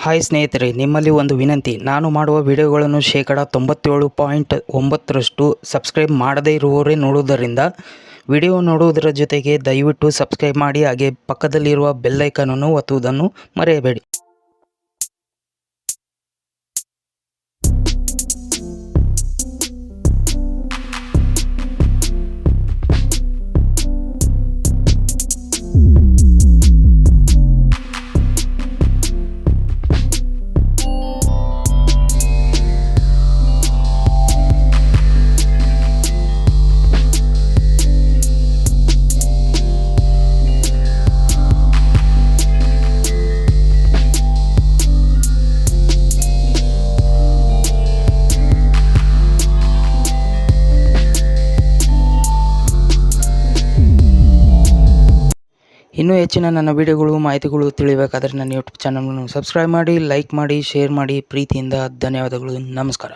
Hi ಸ್ನೇಹಿತರೆ, ನಿಮ್ಮಲ್ಲಿ ಒಂದು ವಿನಂತಿ. ನಾನು ಮಾಡುವ ವಿಡಿಯೋಗಳನ್ನು 97.9% ಸಬ್ಸ್ಕ್ರೈಬ್ ಮಾಡದೇ ಇರುವವರೇ ನೋಡುವುದರಿಂದ ವಿಡಿಯೋ ನೋಡುವುದರ ಜೊತೆಗೆ ದಯವಿಟ್ಟು ಸಬ್ಸ್ಕ್ರೈಬ್ ಮಾಡಿ, ಹಾಗೆ ಪಕ್ಕದಲ್ಲಿರುವ ಬೆಲ್ ಐಕಾನನ್ನು ಒತ್ತುವುದನ್ನು ಮರೆಯಬೇಡಿ. ಇನ್ನೂ ಹೆಚ್ಚಿನ ನನ್ನ ವಿಡಿಯೋಗಳು ಮಾಹಿತಿಗಳು ತಿಳಿಯಬೇಕಾದರೆ ನನ್ನ ಯೂಟ್ಯೂಬ್ ಚಾನಲನ್ನು ಸಬ್ಸ್ಕ್ರೈಬ್ ಮಾಡಿ, ಲೈಕ್ ಮಾಡಿ, ಶೇರ್ ಮಾಡಿ. ಪ್ರೀತಿಯಿಂದ ಧನ್ಯವಾದಗಳು. ನಮಸ್ಕಾರ.